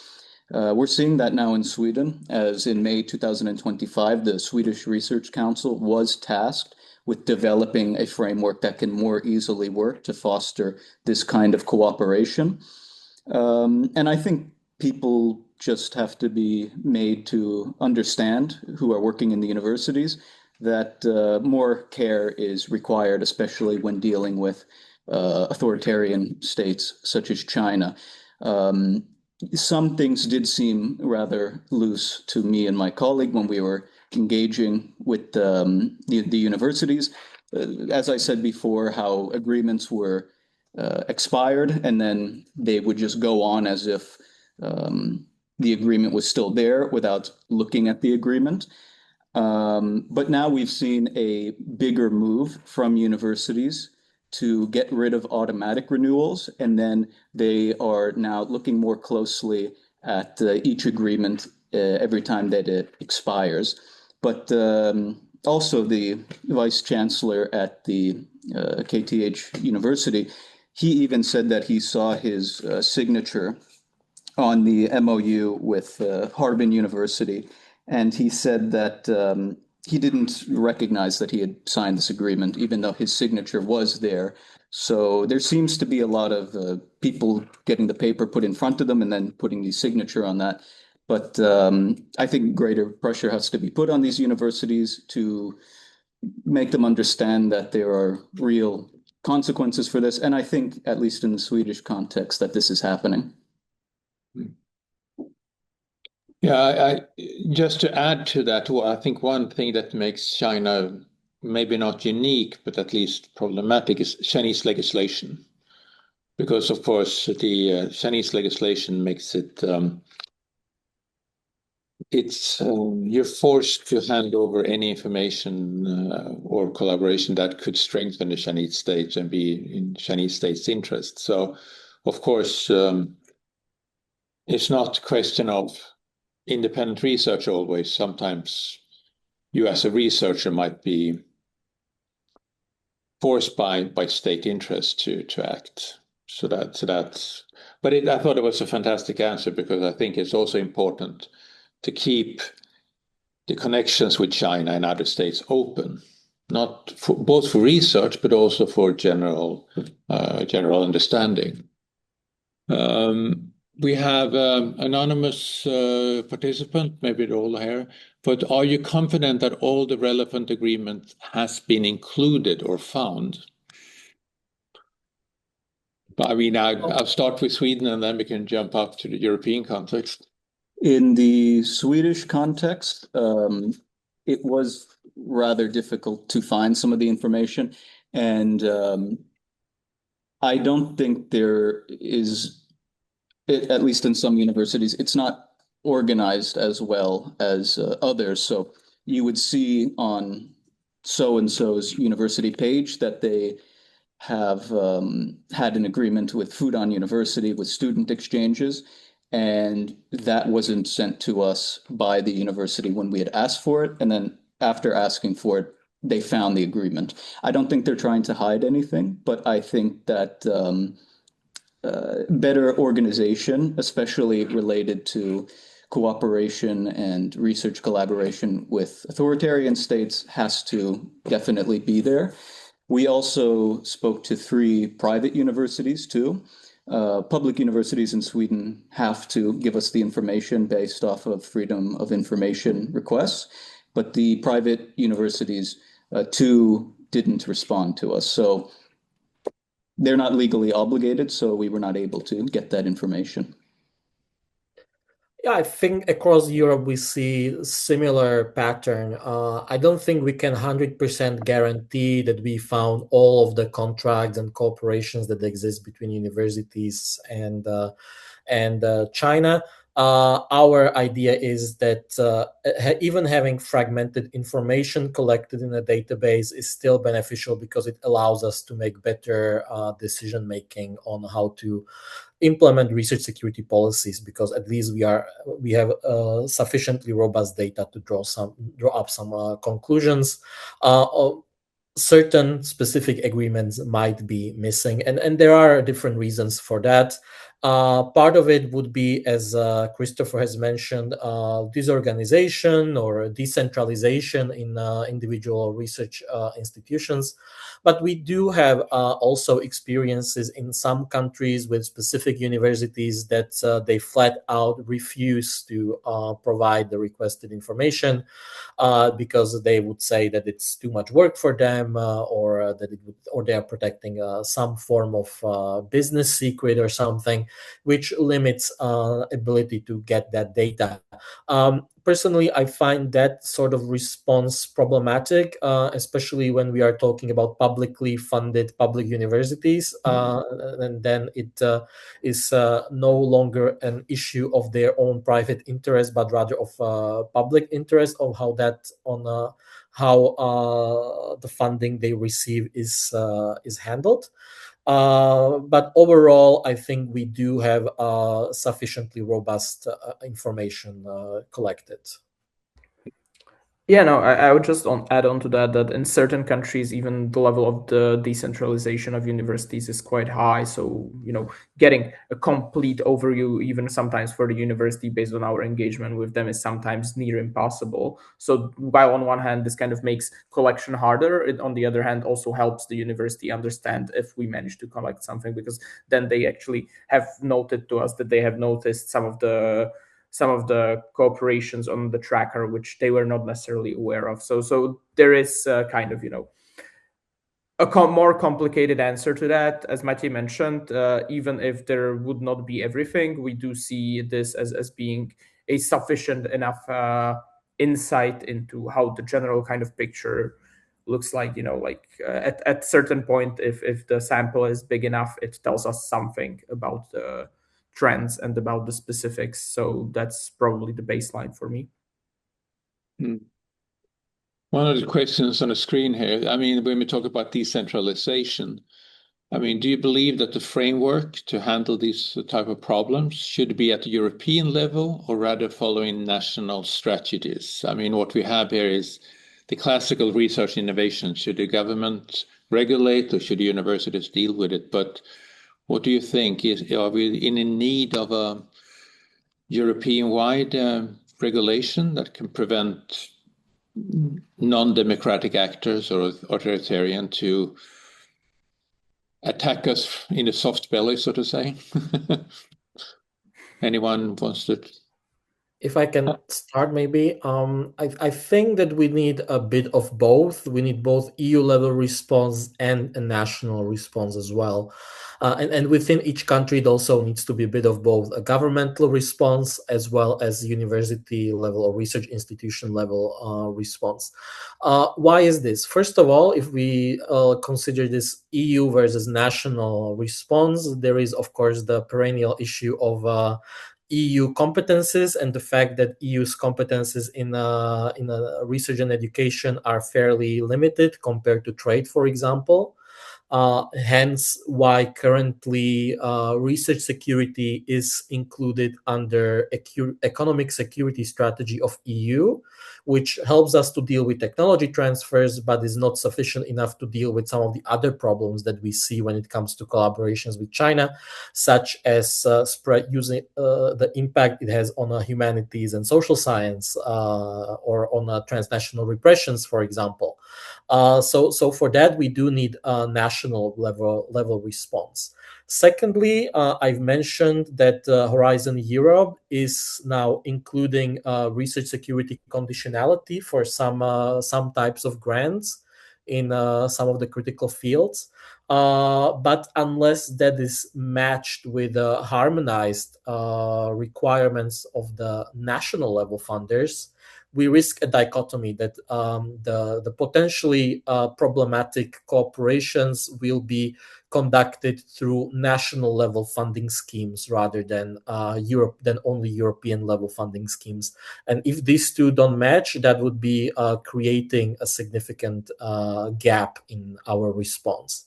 We're seeing that now in Sweden, as in May 2025, the Swedish Research Council was tasked with developing a framework that can more easily work to foster this kind of cooperation. And I think people just have to be made to understand, who are working in the universities, that more care is required, especially when dealing with authoritarian states such as China. Some things did seem rather loose to me and my colleague when we were engaging with the universities. As I said before, how agreements were expired and then they would just go on as if the agreement was still there without looking at the agreement. But now we've seen a bigger move from universities to get rid of automatic renewals, and then they are now looking more closely at each agreement every time that it expires. But also the vice chancellor at the KTH University, he even said that he saw his signature on the MOU with Harbin University. And he said that he didn't recognize that he had signed this agreement, even though his signature was there. So there seems to be a lot of people getting the paper put in front of them and then putting the signature on that. But I think greater pressure has to be put on these universities to make them understand that there are real consequences for this. And I think, at least in the Swedish context, that this is happening. Yeah, just to add to that, well, I think one thing that makes China maybe not unique, but at least problematic is Chinese legislation. Because, of course, the Chinese legislation makes it, you're forced to hand over any information or collaboration that could strengthen the Chinese state and be in Chinese state's interest. So, of course, it's not a question of independent research always. Sometimes you as a researcher might be forced by state interest to act. But I thought it was a fantastic answer, because I think it's also important to keep the connections with China and other states open, not for, both for research but also for general understanding. We have anonymous participant, maybe they're all here, but are you confident that all the relevant agreement has been included or found? But I mean, I'll start with Sweden and then we can jump up to the European context. In the Swedish context, it was rather difficult to find some of the information. And I don't think there is, at least in some universities, it's not organized as well as others. So you would see on so-and-so's university page that they have had an agreement with Fudan University with student exchanges, and that wasn't sent to us by the university when we had asked for it. And then after asking for it, they found the agreement. I don't think they're trying to hide anything, but I think that better organization, especially related to cooperation and research collaboration with authoritarian states, has to definitely be there. We also spoke to 3 private universities too. Public universities in Sweden have to give us the information based off of freedom of information requests, but the private universities too didn't respond to us. So they're not legally obligated, so we were not able to get that information. Yeah, I think across Europe we see similar pattern. I don't think we can 100% guarantee that we found all of the contracts and cooperations that exist between universities and China. Our idea is that even having fragmented information collected in a database is still beneficial, because it allows us to make better decision making on how to implement research security policies, because at least we have sufficiently robust data to draw up some conclusions. Certain specific agreements might be missing, and there are different reasons for that. Part of it would be, as Christopher has mentioned, disorganization or decentralization in individual research institutions. But we do have also experiences in some countries with specific universities that they flat out refuse to provide the requested information because they would say that it's too much work for them, or they are protecting some form of business secret or something, which limits ability to get that data. Personally, I find that sort of response problematic, especially when we are talking about publicly funded public universities, and then it is no longer an issue of their own private interest, but rather of public interest, of how the funding they receive is handled. But overall, I think we do have sufficiently robust information collected. Yeah, no, I would just add on to that in certain countries, even the level of the decentralization of universities is quite high. So, getting a complete overview, even sometimes for the university based on our engagement with them, is sometimes near impossible. So while on one hand, this kind of makes collection harder, it on the other hand also helps the university understand if we manage to collect something, because then they actually have noted to us that they have noticed some of the some of the cooperations on the tracker, which they were not necessarily aware of. So there is kind of, a more complicated answer to that. As Matej mentioned, even if there would not be everything, we do see this as being a sufficient enough insight into how the general kind of picture looks like. At certain point, if the sample is big enough, it tells us something about the trends and about the specifics. So that's probably the baseline for me. One of the questions on the screen here, I mean, when we talk about decentralization, I mean, do you believe that the framework to handle these type of problems should be at the European level or rather following national strategies? I mean, what we have here is the classical research innovation. Should the government regulate or should the universities deal with it? But what do you think? Are we in need of a European-wide regulation that can prevent non-democratic actors or authoritarian to attack us in the soft belly, so to say? Anyone wants to? If I can start, maybe, I think that we need a bit of both. We need both EU level response and a national response as well. And within each country, it also needs to be a bit of both a governmental response as well as university level or research institution level response. Why is this? First of all, if we consider this EU versus national response, there is, of course, the perennial issue of EU competences and the fact that EU's competences in research and education are fairly limited compared to trade, for example. Hence, why currently research security is included under economic security strategy of EU, which helps us to deal with technology transfers, but is not sufficient enough to deal with some of the other problems that we see when it comes to collaborations with China, such as spread using the impact it has on humanities and social science or on transnational repressions, for example. So for that, we do need a national level response. Secondly, I've mentioned that Horizon Europe is now including research security conditionality for some types of grants in some of the critical fields. But unless that is matched with harmonized requirements of the national level funders, we risk a dichotomy that the potentially problematic cooperations will be conducted through national level funding schemes rather than only European level funding schemes. And if these two don't match, that would be creating a significant gap in our response.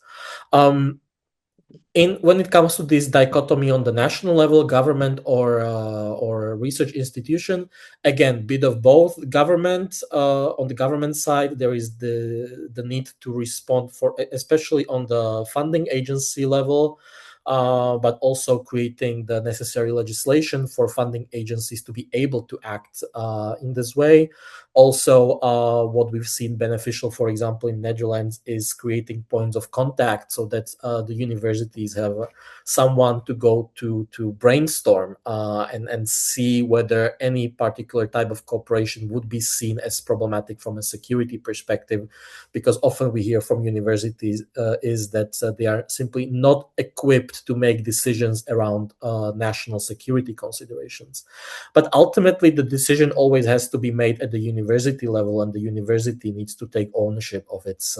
When it comes to this dichotomy on the national level, government or research institution, again, bit of both. Government on the government side, there is the need to respond for, especially on the funding agency level, but also creating the necessary legislation for funding agencies to be able to act in this way. Also, what we've seen beneficial, for example, in Netherlands, is creating points of contact so that the universities have someone to go to brainstorm and see whether any particular type of cooperation would be seen as problematic from a security perspective, because often we hear from universities is that they are simply not equipped to make decisions around national security considerations. But ultimately, the decision always has to be made at the university level, and the university needs to take ownership of its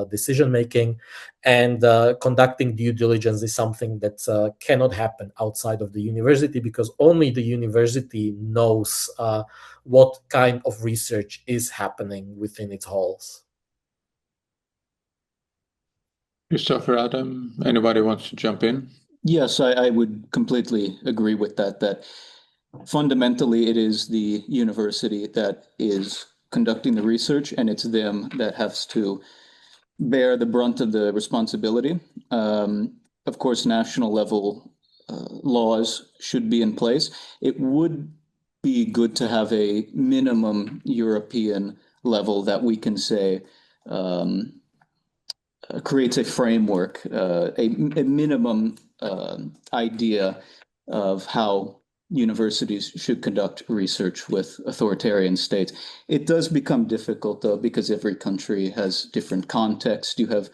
decision making. And conducting due diligence is something that cannot happen outside of the university, because only the university knows what kind of research is happening within its halls. Christopher, Adam, anybody wants to jump in? Yes, I would completely agree with that, that fundamentally it is the university that is conducting the research, and it's them that has to bear the brunt of the responsibility. Of course, national level laws should be in place. It would be good to have a minimum European level that we can say creates a framework, a minimum idea of how universities should conduct research with authoritarian states. It does become difficult, though, because every country has different context. You have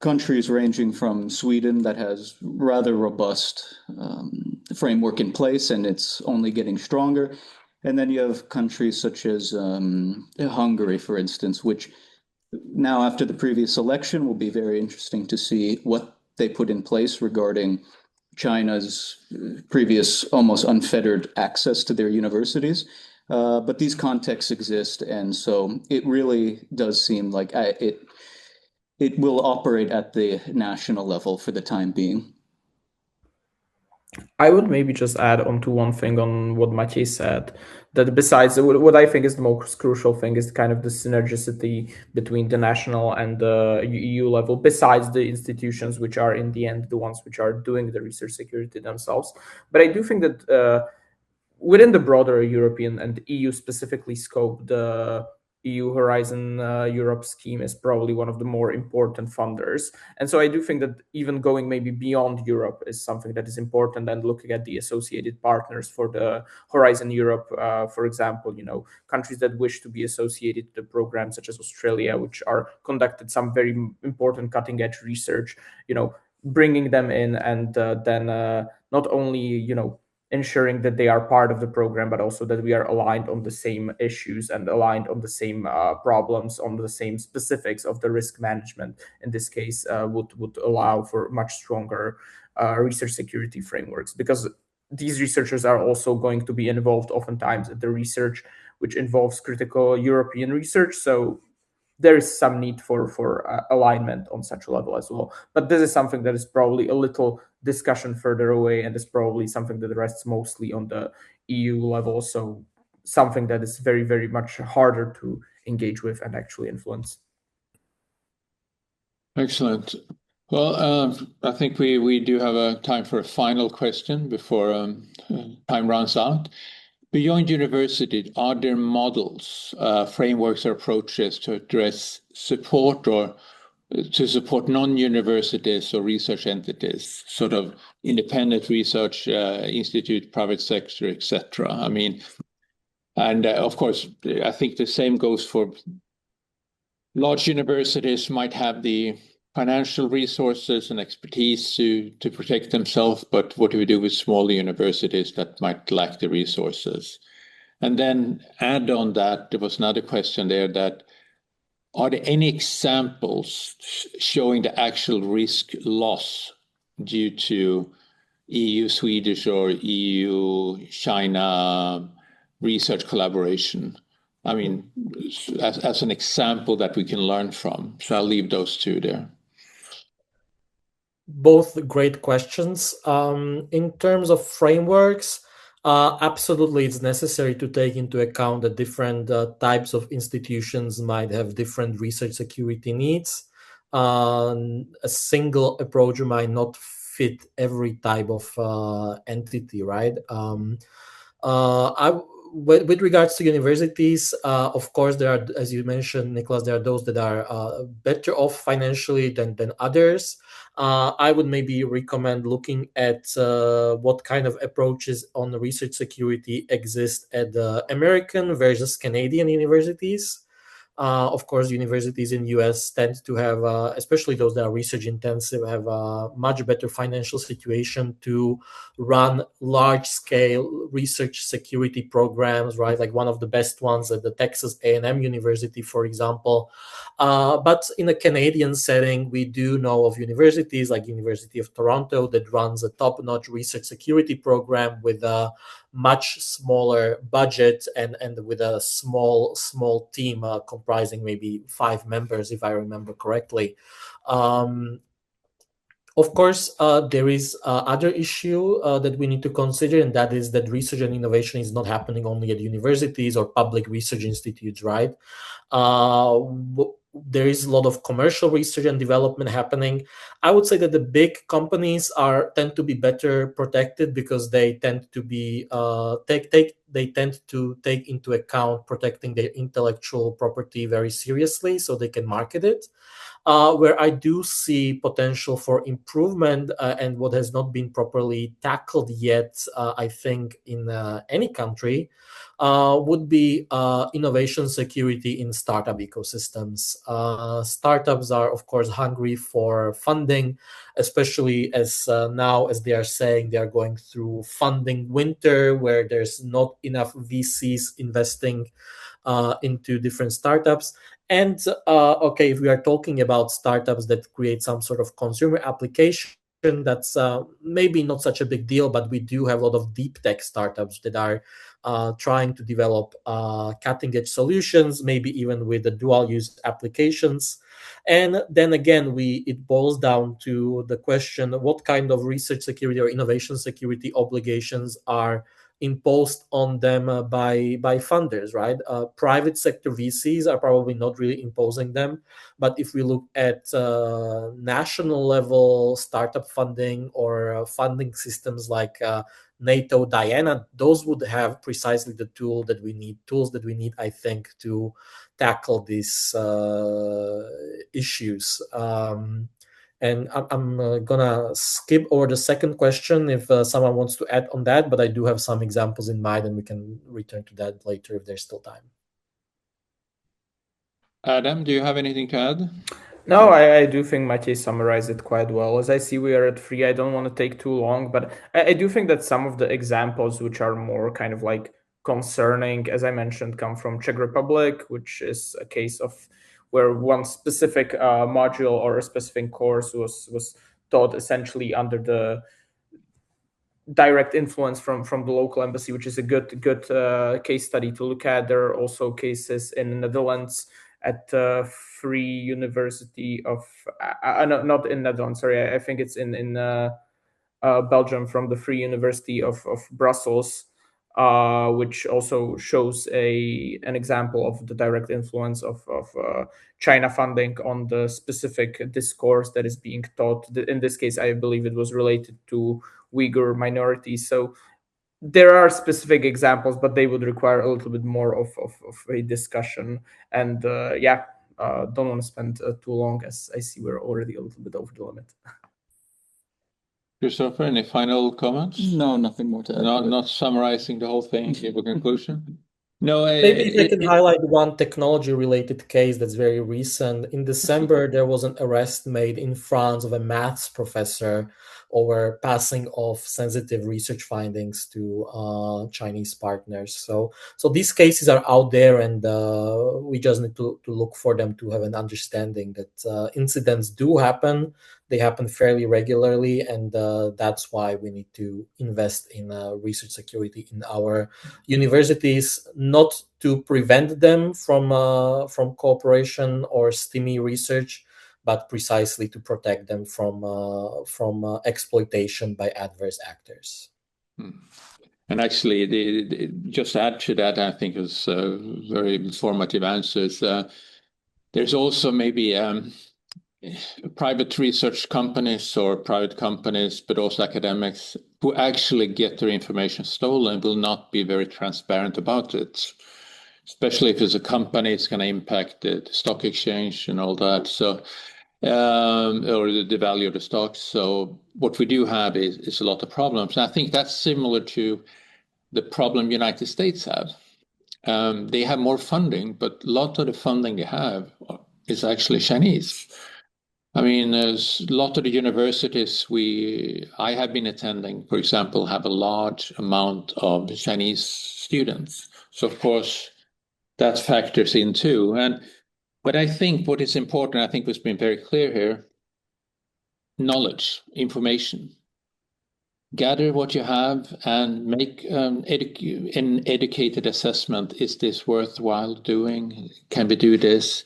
countries ranging from Sweden that has rather robust framework in place, and it's only getting stronger. And then you have countries such as Hungary, for instance, which now after the previous election will be very interesting to see what they put in place regarding China's previous almost unfettered access to their universities. But these contexts exist, and so it really does seem like it will operate at the national level for the time being. I would maybe just add on to one thing on what Maciej said, that besides what I think is the most crucial thing is kind of the synergicity between the national and the EU level, besides the institutions which are in the end the ones which are doing the research security themselves. But I do think that within the broader European and EU specifically scope, the EU Horizon Europe scheme is probably one of the more important funders. And so I do think that even going maybe beyond Europe is something that is important, and looking at the associated partners for the Horizon Europe, for example, countries that wish to be associated to the program, such as Australia, which are conducted some very important cutting edge research, bringing them in, and then not only, ensuring that they are part of the program, but also that we are aligned on the same issues and aligned on the same problems, on the same specifics of the risk management. In this case, would allow for much stronger research security frameworks, because these researchers are also going to be involved oftentimes in the research which involves critical European research. So there is some need for alignment on such a level as well. But this is something that is probably a little discussion further away, and is probably something that rests mostly on the EU level. So something that is very, very much harder to engage with and actually influence. Excellent. Well, I think we do have a time for a final question before time runs out. Beyond university, are there models, frameworks, or approaches to address support or to support non-universities or research entities, sort of independent research institute, private sector, etc.? I mean, and of course, I think the same goes for large universities might have the financial resources and expertise to protect themselves, but what do we do with smaller universities that might lack the resources? And then add on that, there was another question there, that are there any examples showing the actual risk loss due to EU Swedish or EU China research collaboration? I mean, as an example that we can learn from. So I'll leave those two there. Both great questions. In terms of frameworks, absolutely, it's necessary to take into account that different types of institutions might have different research security needs. A single approach might not fit every type of entity, right? With regards to universities, of course, there are, as you mentioned, Nicholas, there are those that are better off financially than others. I would maybe recommend looking at what kind of approaches on research security exist at the American versus Canadian universities. Of course, universities in the US tend to have, especially those that are research intensive, have a much better financial situation to run large-scale research security programs, right? Like one of the best ones at the Texas A&M University, for example. But in a Canadian setting, we do know of universities like University of Toronto that runs a top-notch research security program with a much smaller budget and with a small team comprising maybe 5 members, if I remember correctly. Of course, there is other issue that we need to consider, and that is that research and innovation is not happening only at universities or public research institutes, right? There is a lot of commercial research and development happening. I would say that the big companies tend to be better protected because they tend to be they tend to take into account protecting their intellectual property very seriously, so they can market it. where I do see potential for improvement, and what has not been properly tackled yet, I think, in any country, would be innovation security in startup ecosystems. Startups are, of course, hungry for funding, especially as now, as they are saying, they are going through funding winter where there's not enough VCs investing into different startups. And okay, if we are talking about startups that create some sort of consumer application, that's maybe not such a big deal, but we do have a lot of deep tech startups that are trying to develop cutting edge solutions, maybe even with the dual use applications. And then again, it boils down to the question, what kind of research security or innovation security obligations are imposed on them by funders, right? Private sector VCs are probably not really imposing them, but if we look at national level startup funding or funding systems like NATO, Diana, those would have precisely the tools that we need, I think, to tackle these issues. And I'm gonna skip over the second question if someone wants to add on that, but I do have some examples in mind and we can return to that later if there's still time. Adam, do you have anything to add? No, I do think Matej summarized it quite well. As I see we are at 3, I don't want to take too long, but I do think that some of the examples which are more kind of like concerning, as I mentioned, come from Czech Republic, which is a case of where one specific module or a specific course was taught essentially under the direct influence from the local embassy, which is a good case study to look at. There are also cases in the Netherlands at Free University of not in Netherlands. Sorry, I think it's in Belgium, from the Free University of Brussels, which also shows an example of the direct influence of China funding on the specific discourse that is being taught. In this case, I believe it was related to Uyghur minorities. So there are specific examples, but they would require a little bit more of a discussion. And don't want to spend too long, as I see we're already a little bit over the limit. Christopher, any final comments? No, nothing more to add. Not summarizing the whole thing, give a conclusion? No, maybe if I can highlight one technology-related case that's very recent. In December, there was an arrest made in France of a maths professor over passing of sensitive research findings to Chinese partners. So these cases are out there, and we just need to look for them to have an understanding that incidents do happen. They happen fairly regularly, and that's why we need to invest in research security in our universities, not to prevent them from cooperation or STEMI research, but precisely to protect them from exploitation by adverse actors. And actually, just to add to that, I think is very informative answers. There's also maybe private research companies or private companies, but also academics who actually get their information stolen will not be very transparent about it, especially if it's a company, it's going to impact the stock exchange and all that. So, or the value of the stocks. So what we do have is a lot of problems. And I think that's similar to the problem United States have. They have more funding, but a lot of the funding they have is actually Chinese. I mean, there's a lot of the universities I have been attending, for example, have a large amount of Chinese students. So of course, that factors in too. But I think what is important, I think what's been very clear here, knowledge, information. Gather what you have and make an educated assessment. Is this worthwhile doing? Can we do this?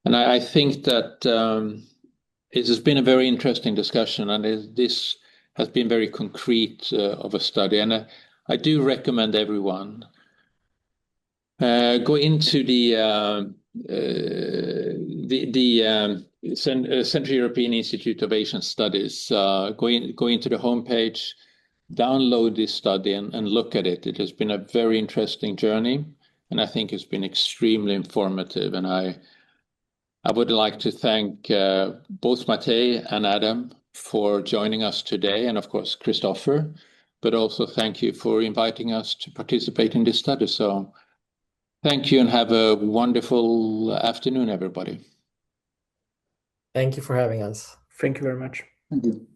And I think that it has been a very interesting discussion, and this has been very concrete of a study. And I do recommend everyone go into the Central European Institute of Asian Studies. Go into the homepage, download this study, and look at it. It has been a very interesting journey, and I think it's been extremely informative. And I would like to thank both Matej and Adam for joining us today, and of course, Christopher, but also thank you for inviting us to participate in this study. So thank you and have a wonderful afternoon, everybody. Thank you for having us. Thank you very much. Thank you.